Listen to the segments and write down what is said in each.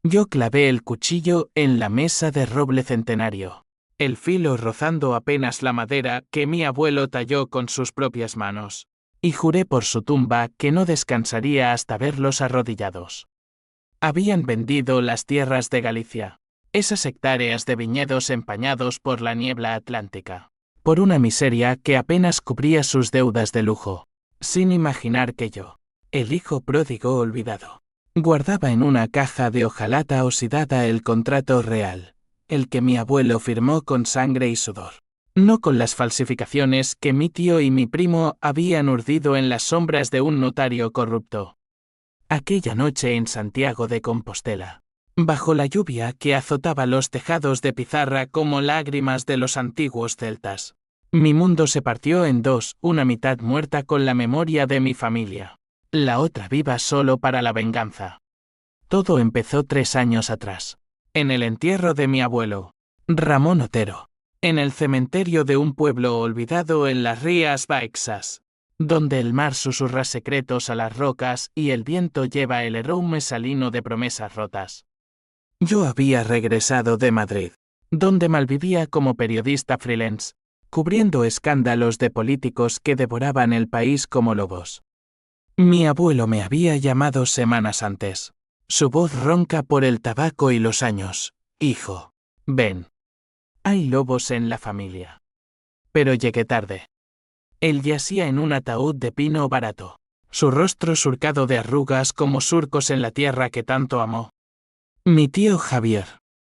Yo clavé el cuchillo en la mesa de roble centenario, el filo rozando apenas la madera que mi abuelo talló con sus propias manos, y juré por su tumba que no descansaría hasta verlos arrodillados. Habían vendido las tierras de Galicia, esas hectáreas de viñedos empañados por la niebla atlántica, por una miseria que apenas cubría sus deudas de lujo, sin imaginar que yo, el hijo pródigo olvidado, guardaba en una caja de hojalata oxidada el contrato real, el que mi abuelo firmó con sangre y sudor, no con las falsificaciones que mi tío y mi primo habían urdido en las sombras de un notario corrupto. Aquella noche en Santiago de Compostela, bajo la lluvia que azotaba los tejados de pizarra como lágrimas de los antiguos celtas, mi mundo se partió en dos, una mitad muerta con la memoria de mi familia, la otra viva solo para la venganza. Todo empezó 3 años atrás, en el entierro de mi abuelo, Ramón Otero, en el cementerio de un pueblo olvidado en las Rías Baixas, donde el mar susurra secretos a las rocas y el viento lleva el aroma salino de promesas rotas. Yo había regresado de Madrid, donde malvivía como periodista freelance, cubriendo escándalos de políticos que devoraban el país como lobos. Mi abuelo me había llamado semanas antes, su voz ronca por el tabaco y los años. Hijo, ven. Hay lobos en la familia. Pero llegué tarde. Él yacía en un ataúd de pino barato, su rostro surcado de arrugas como surcos en la tierra que tanto amó. Mi tío Javier,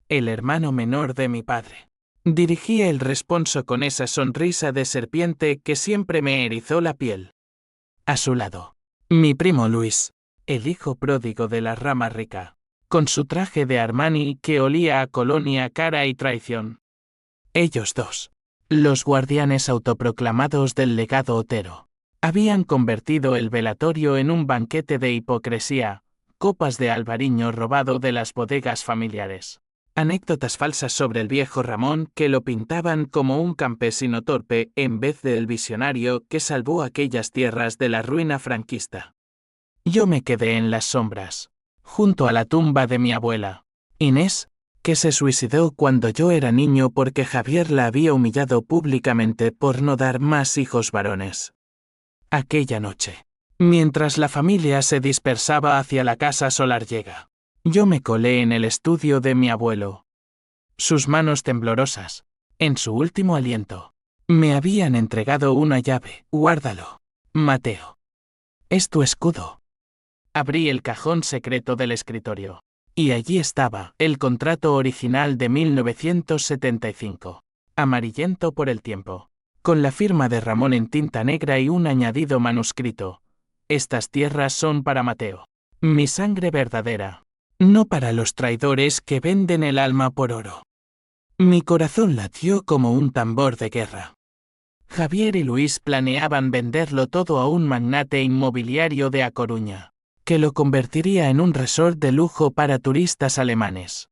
el hermano menor de mi padre, dirigía el responso con esa sonrisa de serpiente que siempre me erizó la piel. A su lado, mi primo Luis, el hijo pródigo de la rama rica, con su traje de Armani que olía a colonia cara y traición. Ellos dos, los guardianes autoproclamados del legado Otero, habían convertido el velatorio en un banquete de hipocresía, copas de albariño robado de las bodegas familiares, anécdotas falsas sobre el viejo Ramón que lo pintaban como un campesino torpe en vez del visionario que salvó aquellas tierras de la ruina franquista. Yo me quedé en las sombras, junto a la tumba de mi abuela, Inés, que se suicidó cuando yo era niño porque Javier la había humillado públicamente por no dar más hijos varones. Aquella noche, mientras la familia se dispersaba hacia la casa solarllega, yo me colé en el estudio de mi abuelo. Sus manos temblorosas, en su último aliento, me habían entregado una llave. Guárdalo, Mateo. Es tu escudo. Abrí el cajón secreto del escritorio. Y allí estaba, el contrato original de 1975, amarillento por el tiempo, con la firma de Ramón en tinta negra y un añadido manuscrito. Estas tierras son para Mateo, mi sangre verdadera, no para los traidores que venden el alma por oro. Mi corazón latió como un tambor de guerra. Javier y Luis planeaban venderlo todo a un magnate inmobiliario de A Coruña, que lo convertiría en un resort de lujo para turistas alemanes.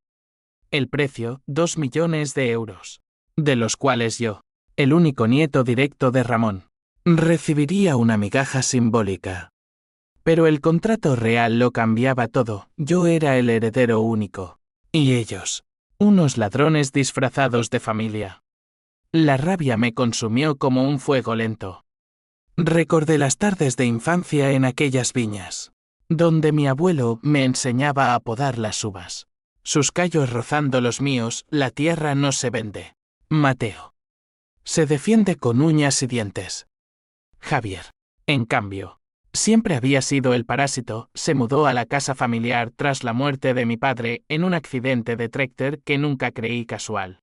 El precio, 2 millones de euros, de los cuales yo, el único nieto directo de Ramón, recibiría una migaja simbólica. Pero el contrato real lo cambiaba todo. Yo era el heredero único, y ellos, unos ladrones disfrazados de familia. La rabia me consumió como un fuego lento. Recordé las tardes de infancia en aquellas viñas, donde mi abuelo me enseñaba a podar las uvas. Sus callos rozando los míos. La tierra no se vende, Mateo. Se defiende con uñas y dientes. Javier, en cambio, siempre había sido el parásito. Se mudó a la casa familiar tras la muerte de mi padre en un accidente de tráctor que nunca creí casual.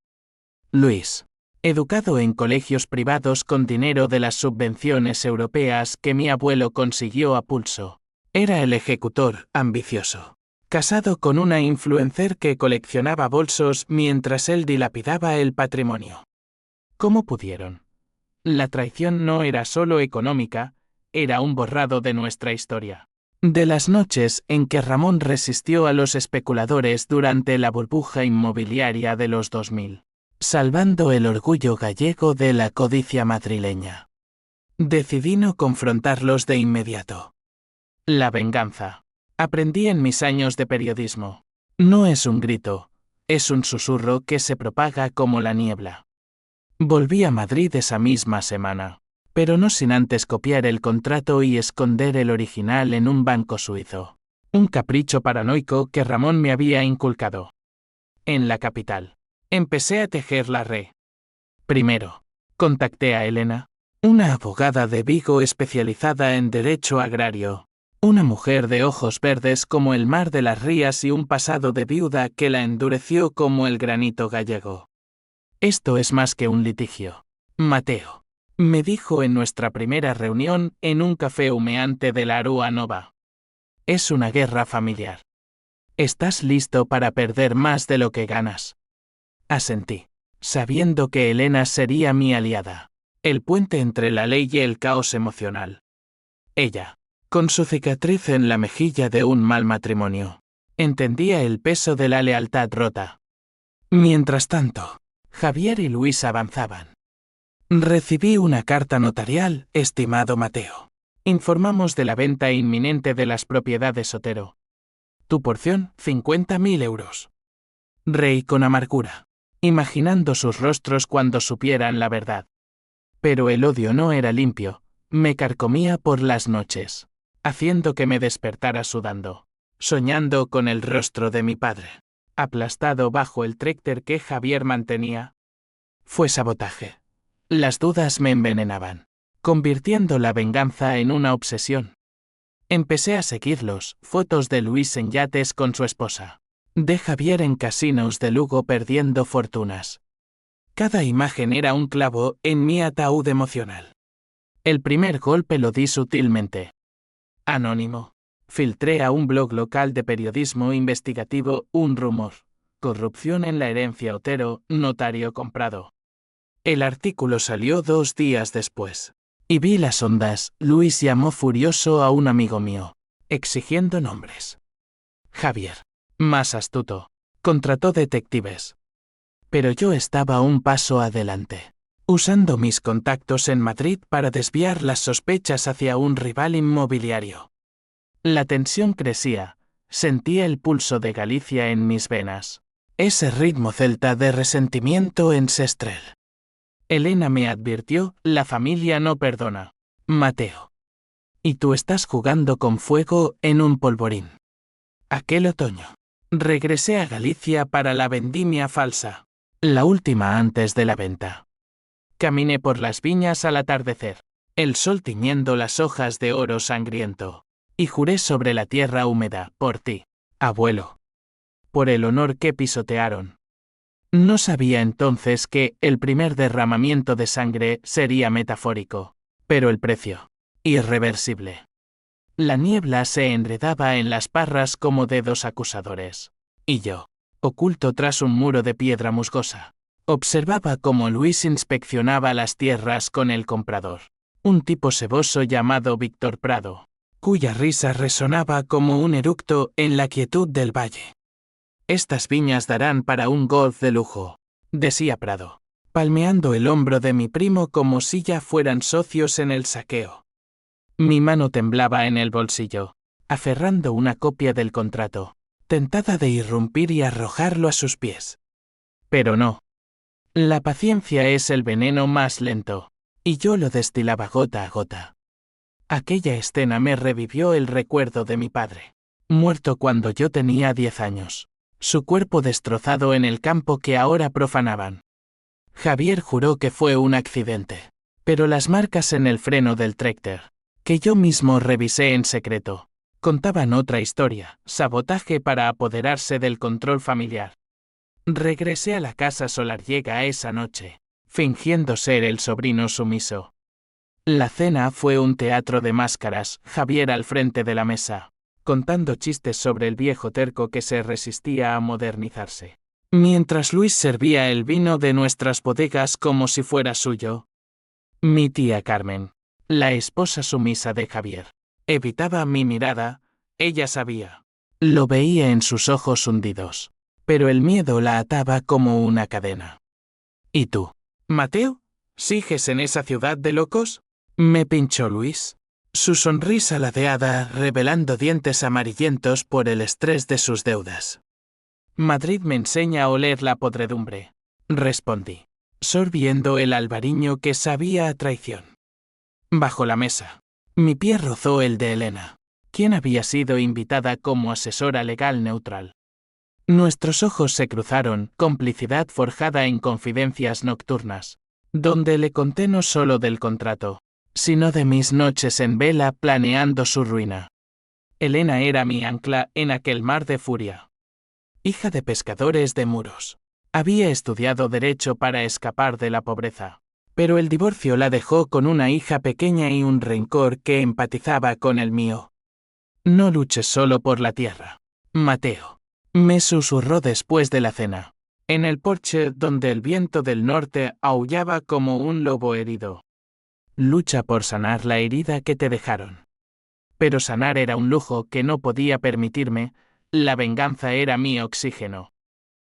Luis, educado en colegios privados con dinero de las subvenciones europeas que mi abuelo consiguió a pulso, era el ejecutor, ambicioso, casado con una influencer que coleccionaba bolsos mientras él dilapidaba el patrimonio. ¿Cómo pudieron? La traición no era solo económica, era un borrado de nuestra historia. De las noches en que Ramón resistió a los especuladores durante la burbuja inmobiliaria de los 2000, salvando el orgullo gallego de la codicia madrileña. Decidí no confrontarlos de inmediato. La venganza. Aprendí en mis años de periodismo. No es un grito, es un susurro que se propaga como la niebla. Volví a Madrid esa misma semana, pero no sin antes copiar el contrato y esconder el original en un banco suizo. Un capricho paranoico que Ramón me había inculcado. En la capital, empecé a tejer la red. Primero, contacté a Elena, una abogada de Vigo especializada en derecho agrario. Una mujer de ojos verdes como el mar de las rías y un pasado de viuda que la endureció como el granito gallego. Esto es más que un litigio, Mateo, me dijo en nuestra primera reunión en un café humeante de la Rua Nova. Es una guerra familiar. ¿Estás listo para perder más de lo que ganas? Asentí, sabiendo que Elena sería mi aliada, el puente entre la ley y el caos emocional. Ella, con su cicatriz en la mejilla de un mal matrimonio, entendía el peso de la lealtad rota. Mientras tanto, Javier y Luis avanzaban. Recibí una carta notarial, estimado Mateo. Informamos de la venta inminente de las propiedades Otero. Tu porción, 50.000 euros. Reí con amargura, imaginando sus rostros cuando supieran la verdad. Pero el odio no era limpio, me carcomía por las noches, haciendo que me despertara sudando, soñando con el rostro de mi padre, aplastado bajo el tráctor que Javier mantenía. Fue sabotaje. Las dudas me envenenaban, convirtiendo la venganza en una obsesión. Empecé a seguirlos, fotos de Luis en yates con su esposa, de Javier en casinos de Lugo perdiendo fortunas. Cada imagen era un clavo en mi ataúd emocional. El primer golpe lo di sutilmente. Anónimo. Filtré a un blog local de periodismo investigativo un rumor. Corrupción en la herencia Otero, notario comprado. El artículo salió 2 días después. Y vi las ondas. Luis llamó furioso a un amigo mío, exigiendo nombres. Javier, más astuto, contrató detectives. Pero yo estaba un paso adelante, usando mis contactos en Madrid para desviar las sospechas hacia un rival inmobiliario. La tensión crecía, sentía el pulso de Galicia en mis venas, ese ritmo celta de resentimiento ancestral. Elena me advirtió, la familia no perdona. Mateo. Y tú estás jugando con fuego en un polvorín. Aquel otoño, regresé a Galicia para la vendimia falsa, la última antes de la venta. Caminé por las viñas al atardecer, el sol tiñendo las hojas de oro sangriento, y juré sobre la tierra húmeda, por ti, abuelo. Por el honor que pisotearon. No sabía entonces que el primer derramamiento de sangre sería metafórico, pero el precio, irreversible. La niebla se enredaba en las parras como dedos acusadores, y yo, oculto tras un muro de piedra musgosa, observaba cómo Luis inspeccionaba las tierras con el comprador, un tipo seboso llamado Víctor Prado, cuya risa resonaba como un eructo en la quietud del valle. Estas viñas darán para un golf de lujo, decía Prado, palmeando el hombro de mi primo como si ya fueran socios en el saqueo. Mi mano temblaba en el bolsillo, aferrando una copia del contrato, tentada de irrumpir y arrojarlo a sus pies. Pero no. La paciencia es el veneno más lento, y yo lo destilaba gota a gota. Aquella escena me revivió el recuerdo de mi padre, muerto cuando yo tenía 10 años. Su cuerpo destrozado en el campo que ahora profanaban. Javier juró que fue un accidente, pero las marcas en el freno del tráctor, que yo mismo revisé en secreto, contaban otra historia, sabotaje para apoderarse del control familiar. Regresé a la casa solariega esa noche, fingiendo ser el sobrino sumiso. La cena fue un teatro de máscaras, Javier al frente de la mesa, contando chistes sobre el viejo terco que se resistía a modernizarse, mientras Luis servía el vino de nuestras bodegas como si fuera suyo. Mi tía Carmen, la esposa sumisa de Javier, evitaba mi mirada, ella sabía. Lo veía en sus ojos hundidos, pero el miedo la ataba como una cadena. ¿Y tú, Mateo? ¿Sigues en esa ciudad de locos? Me pinchó Luis. Su sonrisa ladeada revelando dientes amarillentos por el estrés de sus deudas. Madrid me enseña a oler la podredumbre, respondí, sorbiendo el albariño que sabía a traición. Bajo la mesa, mi pie rozó el de Elena, quien había sido invitada como asesora legal neutral. Nuestros ojos se cruzaron, complicidad forjada en confidencias nocturnas, donde le conté no solo del contrato, sino de mis noches en vela planeando su ruina. Elena era mi ancla en aquel mar de furia. Hija de pescadores de Muros. Había estudiado Derecho para escapar de la pobreza, pero el divorcio la dejó con una hija pequeña y un rencor que empatizaba con el mío. No luches solo por la tierra, Mateo, me susurró después de la cena, en el porche donde el viento del norte aullaba como un lobo herido. Lucha por sanar la herida que te dejaron. Pero sanar era un lujo que no podía permitirme, la venganza era mi oxígeno.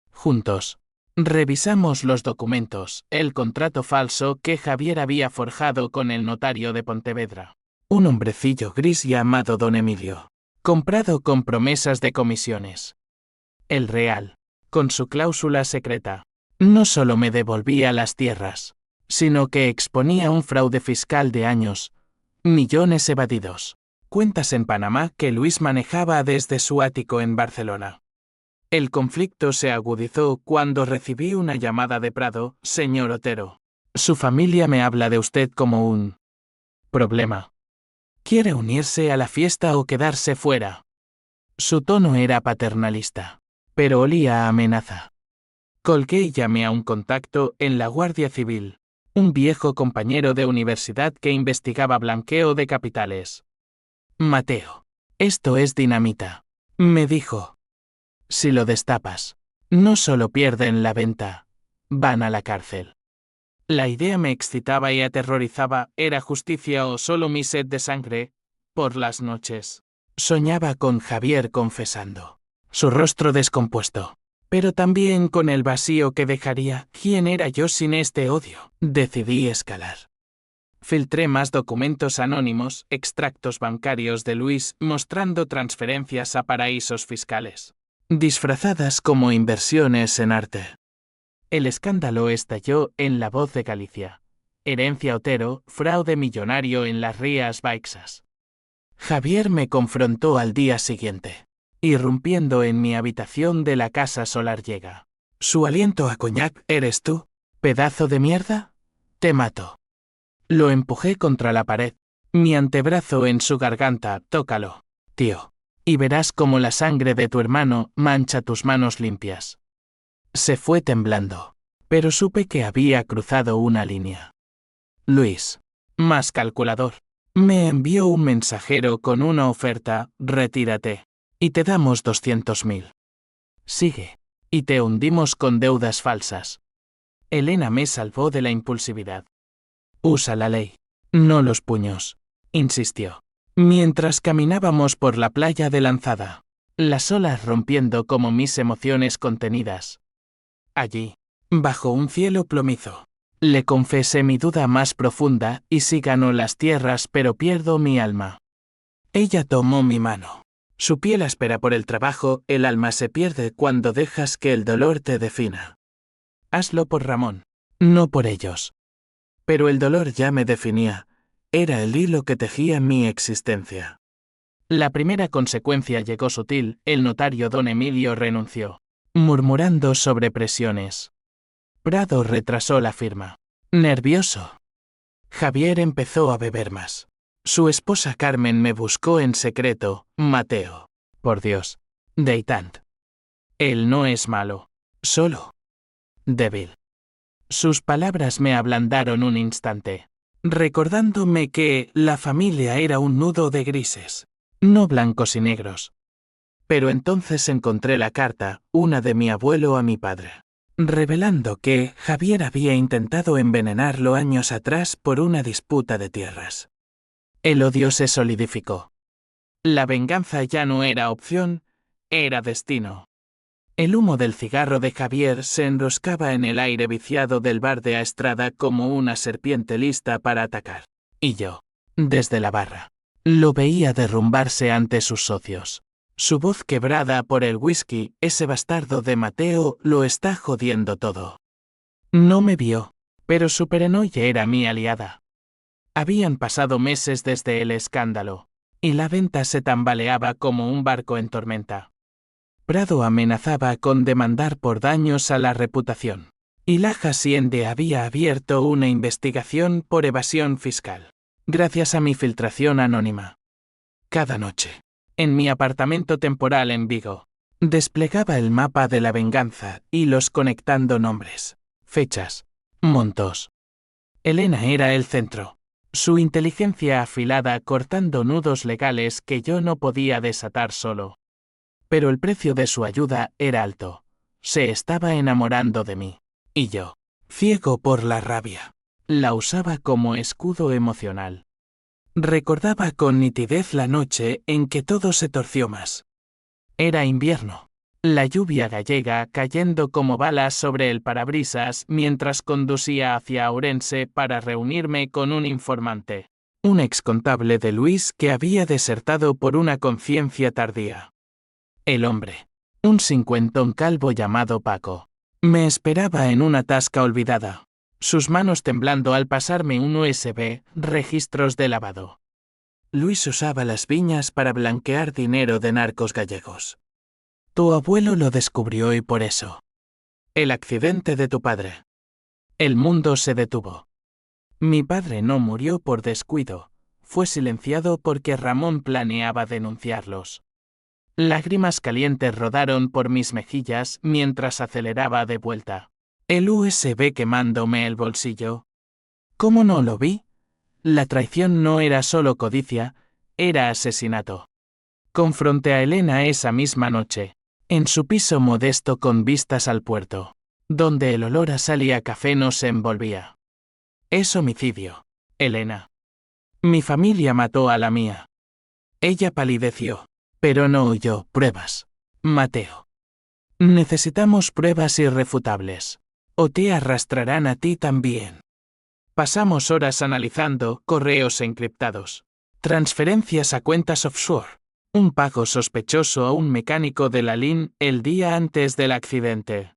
Juntos, revisamos los documentos, el contrato falso que Javier había forjado con el notario de Pontevedra. Un hombrecillo gris llamado Don Emilio, comprado con promesas de comisiones. El Real, con su cláusula secreta, no solo me devolvía las tierras, sino que exponía un fraude fiscal de años, millones evadidos, cuentas en Panamá que Luis manejaba desde su ático en Barcelona. El conflicto se agudizó cuando recibí una llamada de Prado, señor Otero. Su familia me habla de usted como un problema. ¿Quiere unirse a la fiesta o quedarse fuera? Su tono era paternalista, pero olía a amenaza. Colgué y llamé a un contacto en la Guardia Civil, un viejo compañero de universidad que investigaba blanqueo de capitales. Mateo, esto es dinamita, me dijo. Si lo destapas, no solo pierden la venta, van a la cárcel. La idea me excitaba y aterrorizaba, ¿era justicia o solo mi sed de sangre? Por las noches, soñaba con Javier confesando, su rostro descompuesto, pero también con el vacío que dejaría. ¿Quién era yo sin este odio? Decidí escalar. Filtré más documentos anónimos, extractos bancarios de Luis mostrando transferencias a paraísos fiscales, disfrazadas como inversiones en arte. El escándalo estalló en La Voz de Galicia. Herencia Otero, fraude millonario en las Rías Baixas. Javier me confrontó al día siguiente, irrumpiendo en mi habitación de la casa Solarllega. Su aliento a coñac, ¿eres tú? ¿Pedazo de mierda? Te mato. Lo empujé contra la pared, mi antebrazo en su garganta. Tócalo, tío, y verás cómo la sangre de tu hermano mancha tus manos limpias. Se fue temblando, pero supe que había cruzado una línea. Luis, más calculador, me envió un mensajero con una oferta: retírate, y te damos 200.000. Sigue, y te hundimos con deudas falsas. Elena me salvó de la impulsividad. Usa la ley, no los puños, insistió. Mientras caminábamos por la playa de Lanzada, las olas rompiendo como mis emociones contenidas. Allí, bajo un cielo plomizo, le confesé mi duda más profunda: y si gano las tierras pero pierdo mi alma. Ella tomó mi mano. Su piel áspera por el trabajo, el alma se pierde cuando dejas que el dolor te defina. Hazlo por Ramón, no por ellos. Pero el dolor ya me definía, era el hilo que tejía mi existencia. La primera consecuencia llegó sutil: el notario don Emilio renunció, murmurando sobre presiones. Prado retrasó la firma. Nervioso. Javier empezó a beber más. Su esposa Carmen me buscó en secreto: Mateo, por Dios, Deitant. Él no es malo, solo débil. Sus palabras me ablandaron un instante, recordándome que la familia era un nudo de grises, no blancos y negros. Pero entonces encontré la carta, una de mi abuelo a mi padre, revelando que Javier había intentado envenenarlo años atrás por una disputa de tierras. El odio se solidificó. La venganza ya no era opción, era destino. El humo del cigarro de Javier se enroscaba en el aire viciado del bar de Aestrada como una serpiente lista para atacar. Y yo, desde la barra, lo veía derrumbarse ante sus socios. Su voz quebrada por el whisky, ese bastardo de Mateo lo está jodiendo todo. No me vio, pero su paranoia era mi aliada. Habían pasado meses desde el escándalo, y la venta se tambaleaba como un barco en tormenta. Prado amenazaba con demandar por daños a la reputación, y la Hacienda había abierto una investigación por evasión fiscal, gracias a mi filtración anónima. Cada noche, en mi apartamento temporal en Vigo, desplegaba el mapa de la venganza, hilos conectando nombres, fechas, montos. Elena era el centro, su inteligencia afilada cortando nudos legales que yo no podía desatar solo. Pero el precio de su ayuda era alto. Se estaba enamorando de mí. Y yo, ciego por la rabia, la usaba como escudo emocional. Recordaba con nitidez la noche en que todo se torció más. Era invierno. La lluvia gallega cayendo como balas sobre el parabrisas mientras conducía hacia Ourense para reunirme con un informante. Un excontable de Luis que había desertado por una conciencia tardía. El hombre, un cincuentón calvo llamado Paco, me esperaba en una tasca olvidada, sus manos temblando al pasarme un USB, registros de lavado. Luis usaba las viñas para blanquear dinero de narcos gallegos. Tu abuelo lo descubrió y por eso. El accidente de tu padre. El mundo se detuvo. Mi padre no murió por descuido, fue silenciado porque Ramón planeaba denunciarlos. Lágrimas calientes rodaron por mis mejillas mientras aceleraba de vuelta. El USB quemándome el bolsillo. ¿Cómo no lo vi? La traición no era solo codicia, era asesinato. Confronté a Elena esa misma noche, en su piso modesto con vistas al puerto, donde el olor a sal y a café nos envolvía. Es homicidio, Elena. Mi familia mató a la mía. Ella palideció. Pero no huyó. Pruebas. Mateo. Necesitamos pruebas irrefutables. O te arrastrarán a ti también. Pasamos horas analizando correos encriptados, transferencias a cuentas offshore, un pago sospechoso a un mecánico de la LIN el día antes del accidente.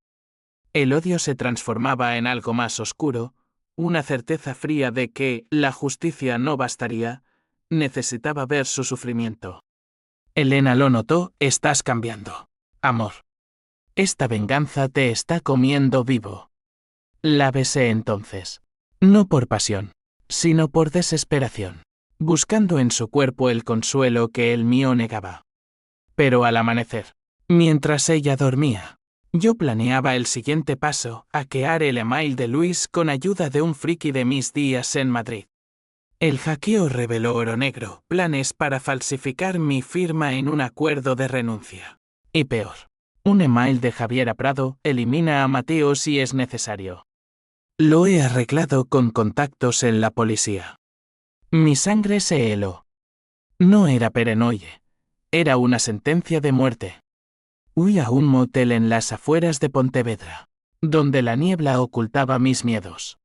El odio se transformaba en algo más oscuro, una certeza fría de que la justicia no bastaría, necesitaba ver su sufrimiento. Elena lo notó, estás cambiando. Amor. Esta venganza te está comiendo vivo. La besé entonces. No por pasión, sino por desesperación, buscando en su cuerpo el consuelo que el mío negaba. Pero al amanecer, mientras ella dormía, yo planeaba el siguiente paso, hackear el email de Luis con ayuda de un friki de mis días en Madrid. El hackeo reveló oro negro, planes para falsificar mi firma en un acuerdo de renuncia. Y peor, un email de Javier Prado, elimina a Mateo si es necesario. Lo he arreglado con contactos en la policía. Mi sangre se heló. No era paranoia. Era una sentencia de muerte. Huí a un motel en las afueras de Pontevedra, donde la niebla ocultaba mis miedos.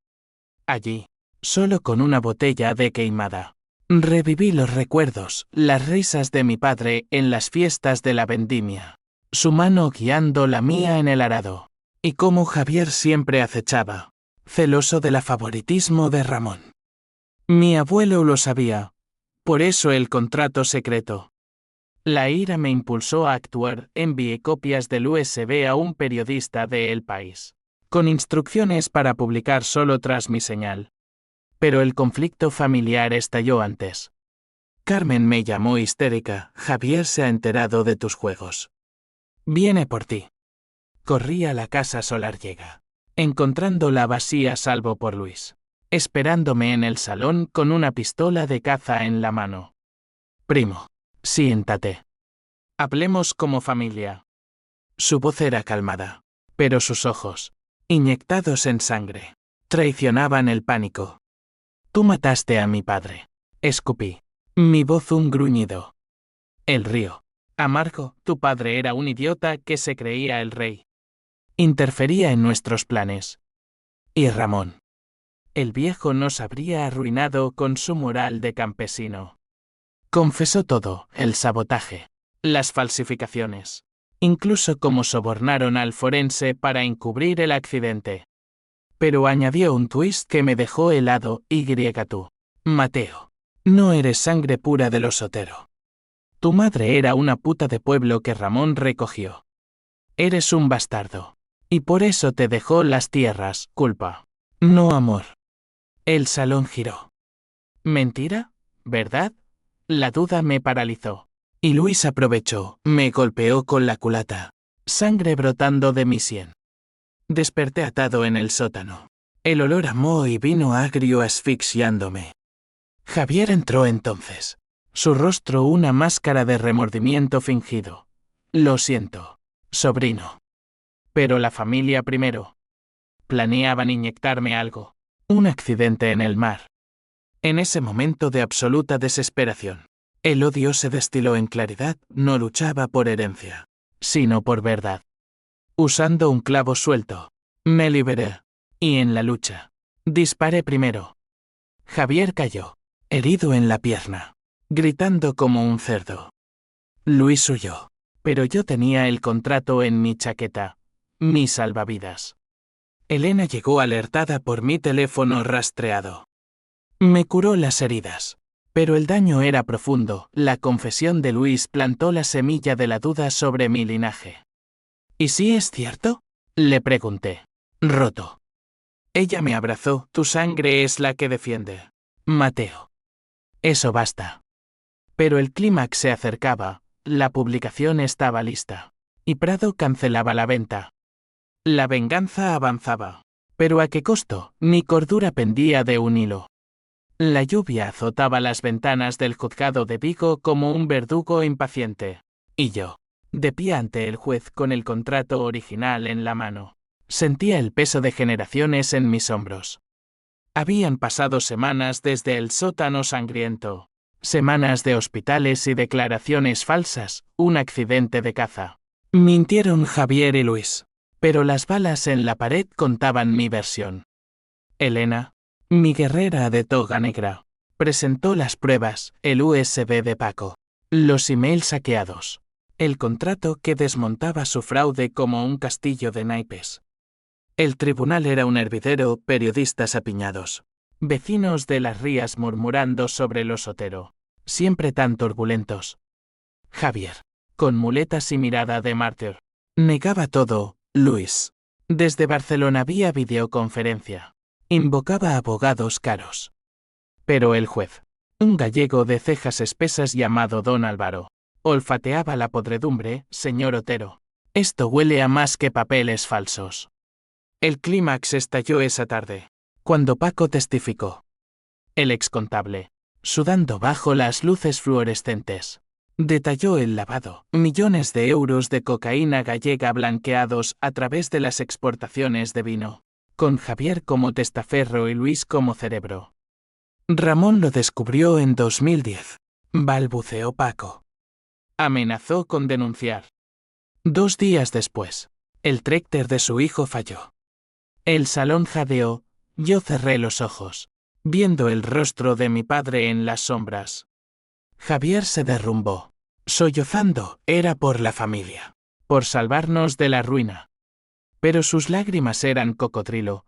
Allí, solo con una botella de queimada, reviví los recuerdos, las risas de mi padre en las fiestas de la vendimia, su mano guiando la mía en el arado, y cómo Javier siempre acechaba, celoso del favoritismo de Ramón. Mi abuelo lo sabía, por eso el contrato secreto. La ira me impulsó a actuar, envié copias del USB a un periodista de El País, con instrucciones para publicar solo tras mi señal. Pero el conflicto familiar estalló antes. Carmen me llamó histérica, Javier se ha enterado de tus juegos. Viene por ti. Corrí a la casa solariega, encontrándola vacía salvo por Luis, esperándome en el salón con una pistola de caza en la mano. Primo, siéntate. Hablemos como familia. Su voz era calmada, pero sus ojos, inyectados en sangre, traicionaban el pánico. Tú mataste a mi padre. Escupí. Mi voz un gruñido. El río. Amargo, tu padre era un idiota que se creía el rey. Interfería en nuestros planes. Y Ramón. El viejo nos habría arruinado con su moral de campesino. Confesó todo, el sabotaje, las falsificaciones. Incluso cómo sobornaron al forense para encubrir el accidente. Pero añadió un twist que me dejó helado, tú. Mateo. No eres sangre pura de los Otero. Tu madre era una puta de pueblo que Ramón recogió. Eres un bastardo. Y por eso te dejó las tierras, culpa. No amor. El salón giró. ¿Mentira? ¿Verdad? La duda me paralizó. Y Luis aprovechó, me golpeó con la culata. Sangre brotando de mi sien. Desperté atado en el sótano. El olor a moho y vino agrio asfixiándome. Javier entró entonces. Su rostro una máscara de remordimiento fingido. Lo siento, sobrino. Pero la familia primero. Planeaban inyectarme algo. Un accidente en el mar. En ese momento de absoluta desesperación, el odio se destiló en claridad, no luchaba por herencia, sino por verdad. Usando un clavo suelto, me liberé. Y en la lucha, disparé primero. Javier cayó, herido en la pierna, gritando como un cerdo. Luis huyó, pero yo tenía el contrato en mi chaqueta, mi salvavidas. Elena llegó alertada por mi teléfono rastreado. Me curó las heridas. Pero el daño era profundo, la confesión de Luis plantó la semilla de la duda sobre mi linaje. ¿Y si es cierto? Le pregunté. Roto. Ella me abrazó, tu sangre es la que defiende. Mateo. Eso basta. Pero el clímax se acercaba, la publicación estaba lista. Y Prado cancelaba la venta. La venganza avanzaba. ¿Pero a qué costo? Mi cordura pendía de un hilo. La lluvia azotaba las ventanas del juzgado de Vigo como un verdugo impaciente. Y yo, de pie ante el juez con el contrato original en la mano, sentía el peso de generaciones en mis hombros. Habían pasado semanas desde el sótano sangriento. Semanas de hospitales y declaraciones falsas, un accidente de caza. Mintieron Javier y Luis. Pero las balas en la pared contaban mi versión. Elena, mi guerrera de toga negra, presentó las pruebas, el USB de Paco, los emails saqueados, el contrato que desmontaba su fraude como un castillo de naipes. El tribunal era un hervidero, periodistas apiñados, vecinos de las rías murmurando sobre los Otero, siempre tan turbulentos. Javier, con muletas y mirada de mártir, negaba todo. Luis. Desde Barcelona vía videoconferencia. Invocaba abogados caros. Pero el juez, un gallego de cejas espesas llamado don Álvaro, olfateaba la podredumbre, señor Otero. Esto huele a más que papeles falsos. El clímax estalló esa tarde, cuando Paco testificó. El excontable, sudando bajo las luces fluorescentes, detalló el lavado, millones de euros de cocaína gallega blanqueados a través de las exportaciones de vino, con Javier como testaferro y Luis como cerebro. Ramón lo descubrió en 2010, balbuceó Paco. Amenazó con denunciar. 2 días después, el trécter de su hijo falló. El salón jadeó, yo cerré los ojos, viendo el rostro de mi padre en las sombras. Javier se derrumbó. Sollozando, era por la familia. Por salvarnos de la ruina. Pero sus lágrimas eran cocodrilo.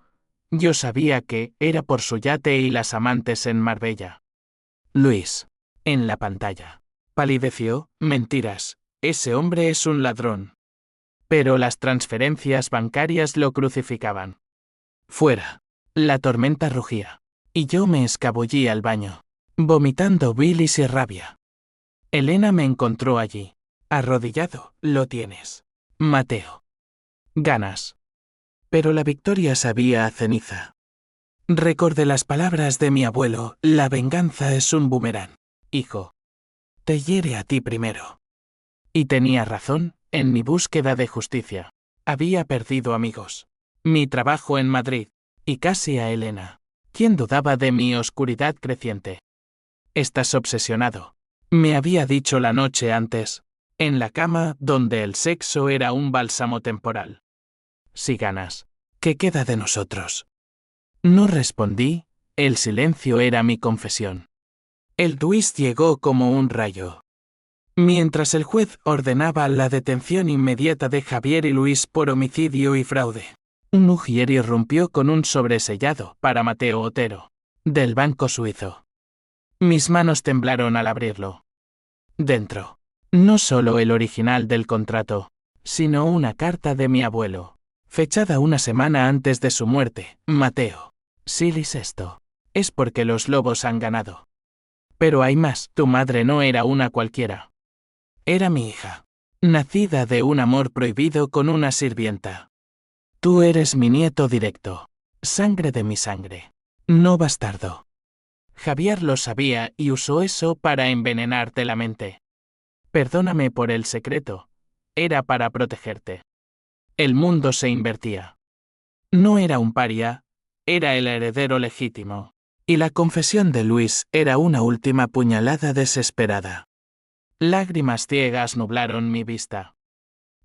Yo sabía que era por su yate y las amantes en Marbella. Luis. En la pantalla. Palideció, mentiras, ese hombre es un ladrón. Pero las transferencias bancarias lo crucificaban. Fuera. La tormenta rugía. Y yo me escabullí al baño, vomitando bilis y rabia. Elena me encontró allí. Arrodillado, lo tienes. Mateo. Ganas. Pero la victoria sabía a ceniza. Recordé las palabras de mi abuelo, la venganza es un boomerang. Hijo. Te hiere a ti primero. Y tenía razón, en mi búsqueda de justicia. Había perdido amigos. Mi trabajo en Madrid. Y casi a Elena. ¿Quién dudaba de mi oscuridad creciente? Estás obsesionado. Me había dicho la noche antes. En la cama, donde el sexo era un bálsamo temporal. Si ganas, ¿qué queda de nosotros? No respondí, el silencio era mi confesión. El twist llegó como un rayo. Mientras el juez ordenaba la detención inmediata de Javier y Luis por homicidio y fraude, un ujier irrumpió con un sobresellado para Mateo Otero, del banco suizo. Mis manos temblaron al abrirlo. Dentro, no solo el original del contrato, sino una carta de mi abuelo, fechada una semana antes de su muerte. Mateo, si lees esto, es porque los lobos han ganado. Pero hay más, tu madre no era una cualquiera. Era mi hija, nacida de un amor prohibido con una sirvienta. Tú eres mi nieto directo, sangre de mi sangre, no bastardo. Javier lo sabía y usó eso para envenenarte la mente. Perdóname por el secreto, era para protegerte. El mundo se invertía. No era un paria, era el heredero legítimo. Y la confesión de Luis era una última puñalada desesperada. Lágrimas ciegas nublaron mi vista.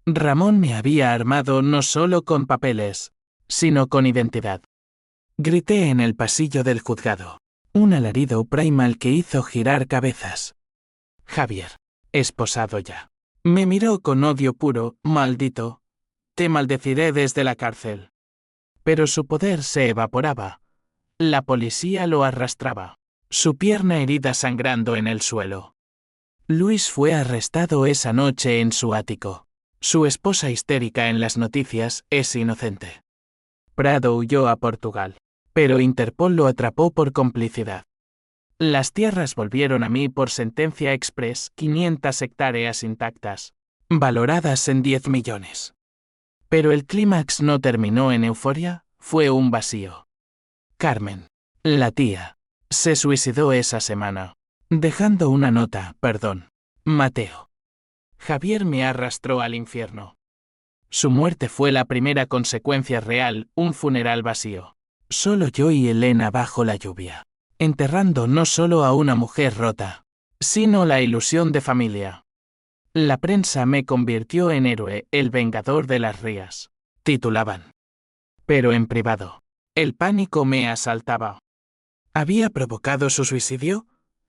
Ramón me había armado no solo con papeles, sino con identidad. Grité en el pasillo del juzgado. Un alarido primal que hizo girar cabezas. Javier, esposado ya. Me miró con odio puro. Maldito. Te maldeciré desde la cárcel. Pero su poder se evaporaba. La policía lo arrastraba. Su pierna herida sangrando en el suelo. Luis fue arrestado esa noche en su ático. Su esposa histérica en las noticias es inocente. Prado huyó a Portugal, pero Interpol lo atrapó por complicidad. Las tierras volvieron a mí por sentencia express, 500 hectáreas intactas, valoradas en 10 millones. Pero el clímax no terminó en euforia, fue un vacío. Carmen, la tía, se suicidó esa semana, dejando una nota, perdón, Mateo. Javier me arrastró al infierno. Su muerte fue la primera consecuencia real, un funeral vacío. Solo yo y Elena bajo la lluvia, enterrando no solo a una mujer rota, sino la ilusión de familia. La prensa me convirtió en héroe, el vengador de las rías, titulaban. Pero en privado, el pánico me asaltaba. ¿Había provocado su suicidio?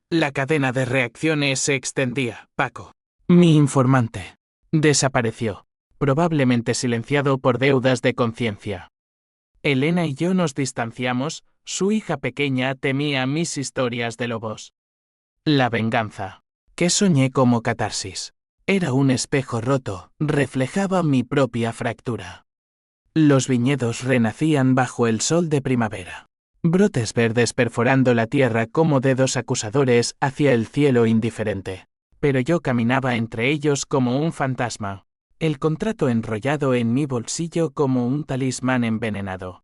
La cadena de reacciones se extendía. Paco, mi informante, desapareció, probablemente silenciado por deudas de conciencia. Elena y yo nos distanciamos, su hija pequeña temía mis historias de lobos. La venganza, que soñé como catarsis, era un espejo roto, reflejaba mi propia fractura. Los viñedos renacían bajo el sol de primavera. Brotes verdes perforando la tierra como dedos acusadores hacia el cielo indiferente. Pero yo caminaba entre ellos como un fantasma, el contrato enrollado en mi bolsillo como un talismán envenenado.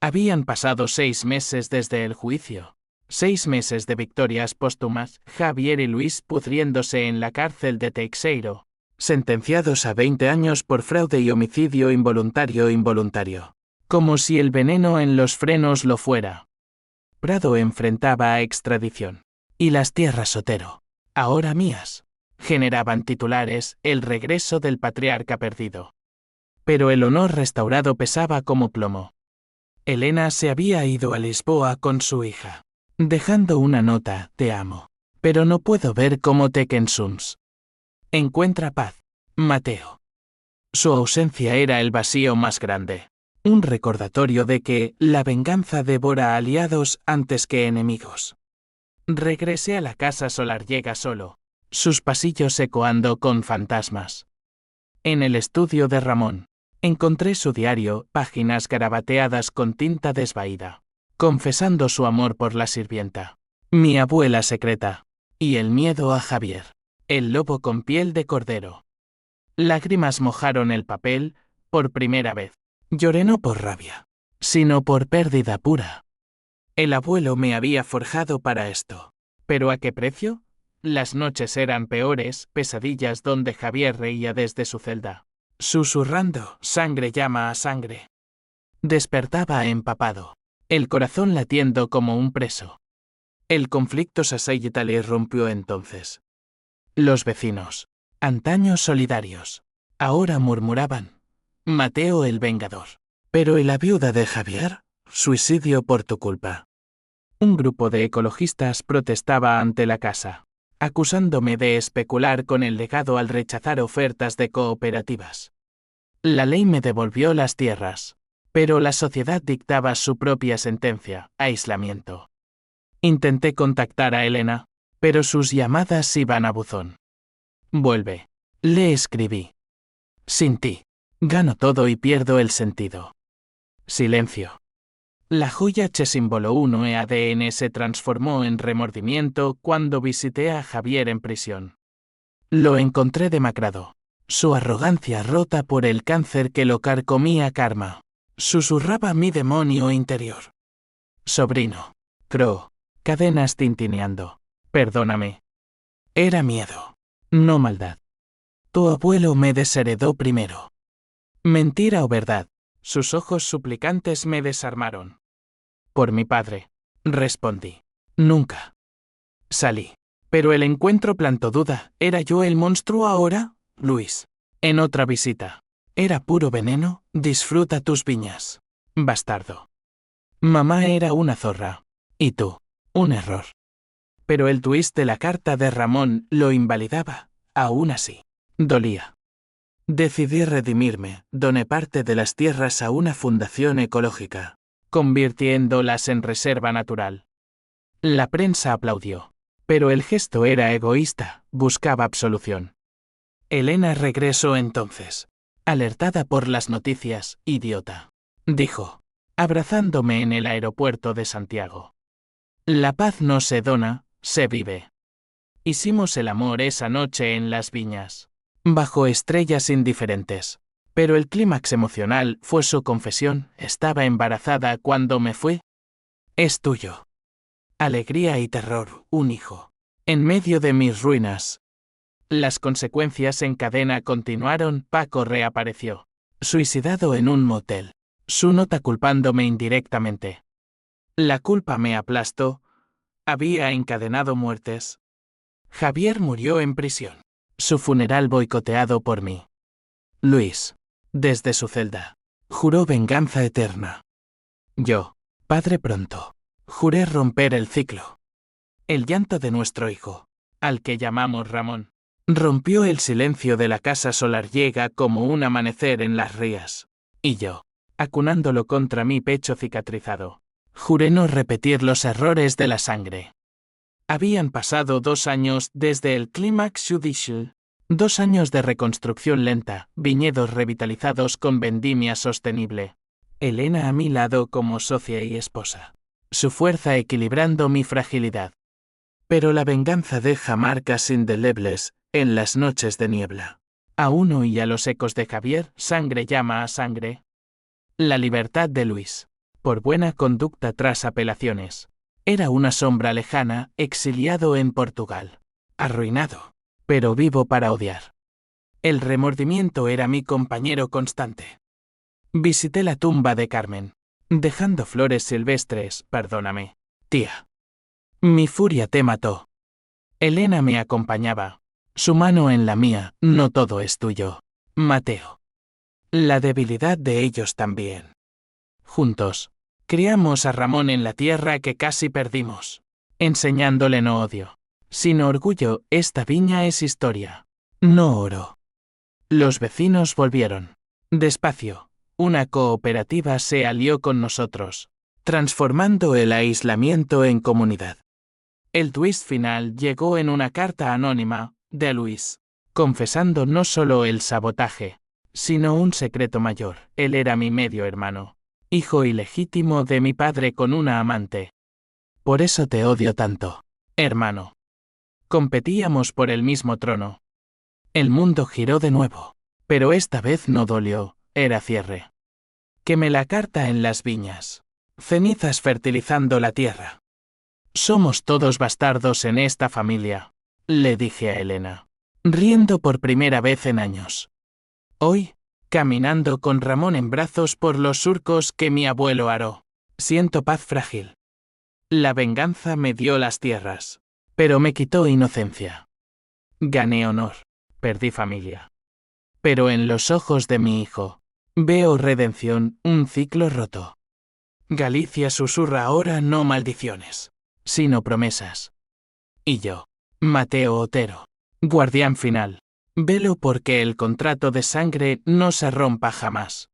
Habían pasado 6 meses desde el juicio. 6 meses de victorias póstumas, Javier y Luis pudriéndose en la cárcel de Teixeiro, sentenciados a 20 años por fraude y homicidio involuntario. Como si el veneno en los frenos lo fuera. Prado enfrentaba a extradición. Y las tierras Otero, ahora mías, generaban titulares, el regreso del patriarca perdido. Pero el honor restaurado pesaba como plomo. Elena se había ido a Lisboa con su hija, dejando una nota, te amo, pero no puedo ver cómo te consumes. Encuentra paz, Mateo. Su ausencia era el vacío más grande. Un recordatorio de que la venganza devora aliados antes que enemigos. Regresé a la casa Solarllega solo, sus pasillos ecoando con fantasmas. En el estudio de Ramón, encontré su diario, páginas garabateadas con tinta desvaída, confesando su amor por la sirvienta, mi abuela secreta, y el miedo a Javier, el lobo con piel de cordero. Lágrimas mojaron el papel, por primera vez. Lloré no por rabia, sino por pérdida pura. El abuelo me había forjado para esto. ¿Pero a qué precio? Las noches eran peores, pesadillas donde Javier reía desde su celda, susurrando, sangre llama a sangre. Despertaba empapado, el corazón latiendo como un preso. El conflicto societal irrumpió entonces. Los vecinos, antaño solidarios, ahora murmuraban. Mateo el vengador. Pero ¿y la viuda de Javier? Suicidio por tu culpa. Un grupo de ecologistas protestaba ante la casa. acusándome de especular con el legado al rechazar ofertas de cooperativas. La ley me devolvió las tierras, pero la sociedad dictaba su propia sentencia, aislamiento. Intenté contactar a Elena, pero sus llamadas iban a buzón. Vuelve. Le escribí. Sin ti. Gano todo y pierdo el sentido. Silencio. La joya símbolo 1 EADN se transformó en remordimiento cuando visité a Javier en prisión. Lo encontré demacrado. Su arrogancia rota por el cáncer que lo carcomía karma. Susurraba mi demonio interior. Sobrino. Crow. Cadenas tintineando. Perdóname. Era miedo. No maldad. Tu abuelo me desheredó primero. Mentira o verdad. Sus ojos suplicantes me desarmaron. Por mi padre. Respondí. Nunca. Salí. Pero el encuentro plantó duda. ¿Era yo el monstruo ahora, Luis? En otra visita. Era puro veneno. Disfruta tus viñas. Bastardo. Mamá era una zorra. Y tú. Un error. Pero el twist de la carta de Ramón lo invalidaba. Aún así. Dolía. Decidí redimirme. Doné parte de las tierras a una fundación ecológica, convirtiéndolas en reserva natural. La prensa aplaudió. Pero el gesto era egoísta, buscaba absolución. Elena regresó entonces. Alertada por las noticias, idiota. Dijo, abrazándome en el aeropuerto de Santiago. La paz no se dona, se vive. Hicimos el amor esa noche en las viñas, bajo estrellas indiferentes. Pero el clímax emocional fue su confesión. Estaba embarazada cuando me fui. Es tuyo. Alegría y terror, un hijo. En medio de mis ruinas. Las consecuencias en cadena continuaron. Paco reapareció. Suicidado en un motel. Su nota culpándome indirectamente. La culpa me aplastó. Había encadenado muertes. Javier murió en prisión. Su funeral boicoteado por mí. Luis, desde su celda, juró venganza eterna. Yo, padre pronto, juré romper el ciclo. El llanto de nuestro hijo, al que llamamos Ramón, rompió el silencio de la casa solarciega como un amanecer en las rías. Y yo, acunándolo contra mi pecho cicatrizado, juré no repetir los errores de la sangre. Habían pasado 2 años desde el clímax judicial. 2 años de reconstrucción lenta, viñedos revitalizados con vendimia sostenible. Elena a mi lado como socia y esposa. Su fuerza equilibrando mi fragilidad. Pero la venganza deja marcas indelebles en las noches de niebla. A uno y a los ecos de Javier, sangre llama a sangre. La libertad de Luis, por buena conducta tras apelaciones, era una sombra lejana, exiliado en Portugal. Arruinado. Pero vivo para odiar. El remordimiento era mi compañero constante. Visité la tumba de Carmen, dejando flores silvestres. Perdóname, tía. Mi furia te mató. Elena me acompañaba. Su mano en la mía. No todo es tuyo, Mateo. La debilidad de ellos también. Juntos, criamos a Ramón en la tierra que casi perdimos, enseñándole no odio, sino orgullo. Esta viña es historia, no oro. Los vecinos volvieron. Despacio, una cooperativa se alió con nosotros, transformando el aislamiento en comunidad. El twist final llegó en una carta anónima, de Luis, confesando no solo el sabotaje, sino un secreto mayor. Él era mi medio hermano, hijo ilegítimo de mi padre con una amante. Por eso te odio tanto, hermano. Competíamos por el mismo trono. El mundo giró de nuevo, pero esta vez no dolió, era cierre. Quemé la carta en las viñas. Cenizas fertilizando la tierra. Somos todos bastardos en esta familia, le dije a Elena, riendo por primera vez en años. Hoy, caminando con Ramón en brazos por los surcos que mi abuelo aró, siento paz frágil. La venganza me dio las tierras, pero me quitó inocencia. Gané honor, perdí familia. Pero en los ojos de mi hijo, veo redención, un ciclo roto. Galicia susurra ahora no maldiciones, sino promesas. Y yo, Mateo Otero. Guardián final. Velo porque el contrato de sangre no se rompa jamás.